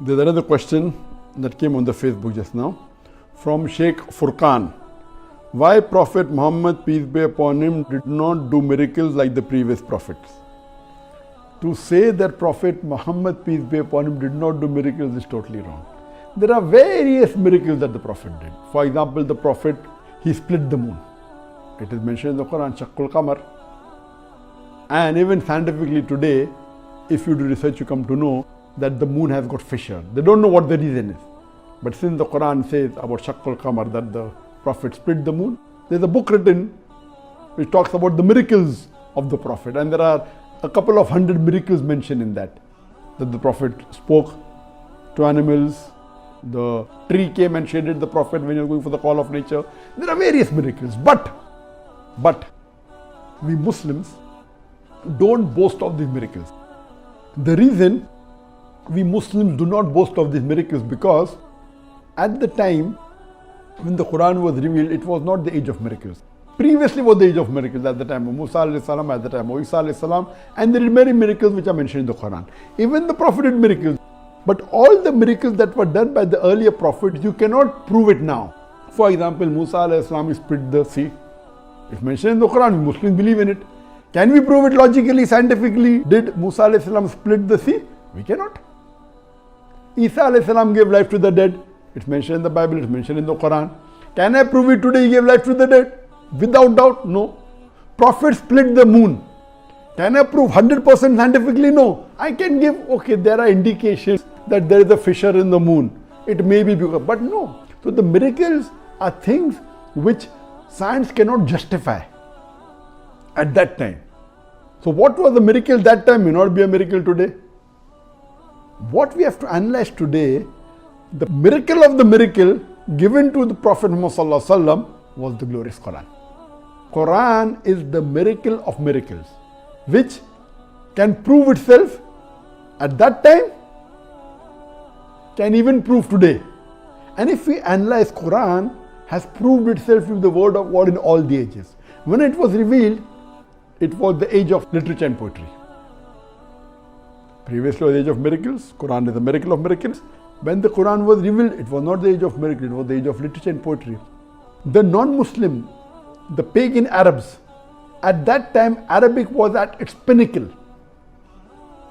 There's another question that came on the Facebook just now from Sheikh Furqan. Why Prophet Muhammad, peace be upon him, did not do miracles like the previous prophets? To say that Prophet Muhammad, peace be upon him, did not do miracles is totally wrong. There are various miracles that the Prophet did. For example, the Prophet, he split the moon. It is mentioned in the Quran, Shaqqul Qamar. And even scientifically today, if you do research, you come to know that the moon has got fissure. They don't know what the reason is. But since the Quran says about Shaqqul Qamar that the Prophet split the moon, there's a book written which talks about the miracles of the Prophet. And there are a couple of 100 miracles mentioned in that. That the Prophet spoke to animals, the tree came and shaded the Prophet when he was going for the call of nature. There are various miracles. But we Muslims don't boast of these miracles. The reason we Muslims do not boast of these miracles because at the time when the Quran was revealed, it was not the age of miracles. Previously was the age of miracles at the time of Musa alayhi salam, at the time of Isa alayhi salam, and there are many miracles which are mentioned in the Quran. Even the Prophet did miracles. But all the miracles that were done by the earlier prophets, you cannot prove it now. For example, Musa alayhi salam split the sea. It's mentioned in the Quran, we Muslims believe in it. Can we prove it logically, scientifically? Did Musa alayhi salam split the sea? We cannot. Isa alayhi salam gave life to the dead. It's mentioned in the Bible, it's mentioned in the Quran. Can I prove it today he gave life to the dead? Without doubt, no. Prophet split the moon. Can I prove 100% scientifically? No. I can give, okay, there are indications that there is a fissure in the moon. It may be because, but no. So the miracles are things which science cannot justify at that time. So what was the miracle that time may not be a miracle today. What we have to analyze today, the miracle of the miracle given to the Prophet Muhammad was the glorious Quran. Quran is the miracle of miracles, which can prove itself at that time, can even prove today. And if we analyze, Quran has proved itself to be the word of God in all the ages. When it was revealed, it was the age of literature and poetry. Previously was the age of miracles. Quran is the miracle of miracles. When the Quran was revealed, it was not the age of miracles, it was the age of literature and poetry. The non-Muslim, the pagan Arabs, at that time Arabic was at its pinnacle.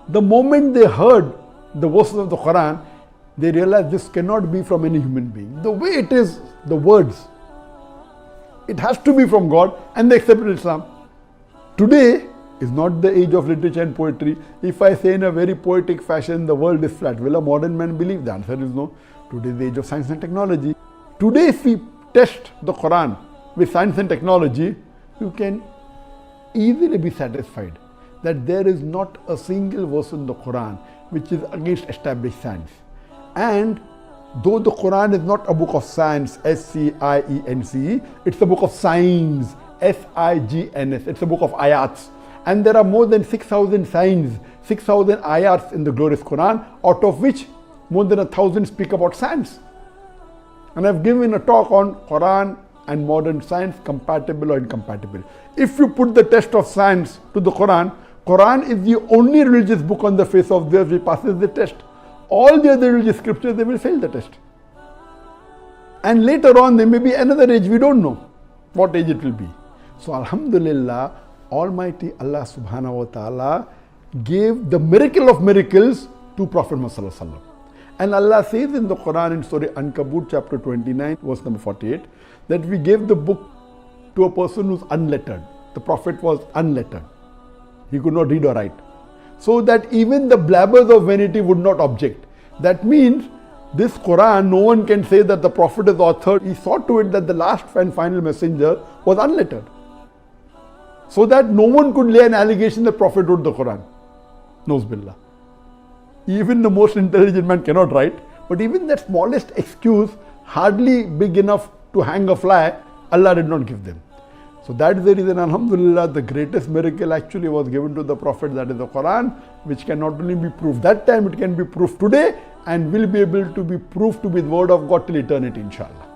The moment they heard the verses of the Quran, they realized this cannot be from any human being. The way it is, the words, it has to be from God, and they accepted Islam. Today is not the age of literature and poetry. If I say in a very poetic fashion, the world is flat, will a modern man believe? The answer is no. Today is the age of science and technology. Today, if we test the Quran with science and technology, you can easily be satisfied that there is not a single verse in the Quran which is against established science. And though the Quran is not a book of science, S-C-I-E-N-C-E, it's a book of signs, S-I-G-N-S, it's a book of ayats. And there are more than 6,000 signs, 6,000 ayats in the glorious Quran, out of which more than 1,000 speak about science. And I've given a talk on Quran and modern science, compatible or incompatible. If you put the test of science to the Quran, Quran is the only religious book on the face of the earth which passes the test. All the other religious scriptures, they will fail the test. And later on, there may be another age, we don't know what age it will be. So Alhamdulillah, Almighty Allah subhanahu wa ta'ala gave the miracle of miracles to Prophet Muhammad. And Allah says in the Quran in Surah Ankabut chapter 29 verse number 48 that we gave the book to a person who's unlettered. The Prophet was unlettered. He could not read or write. So that even the blabbers of vanity would not object. That means this Quran, no one can say that the Prophet is authored. He saw to it that the last and final messenger was unlettered. So that no one could lay an allegation that Prophet wrote the Quran. Nose billah. Even the most intelligent man cannot write, but even that smallest excuse, hardly big enough to hang a fly, Allah did not give them. So that is the reason, Alhamdulillah, the greatest miracle actually was given to the Prophet, that is the Quran, which can not only be proved that time, it can be proved today, and will be able to be proved to be the word of God till eternity, inshallah.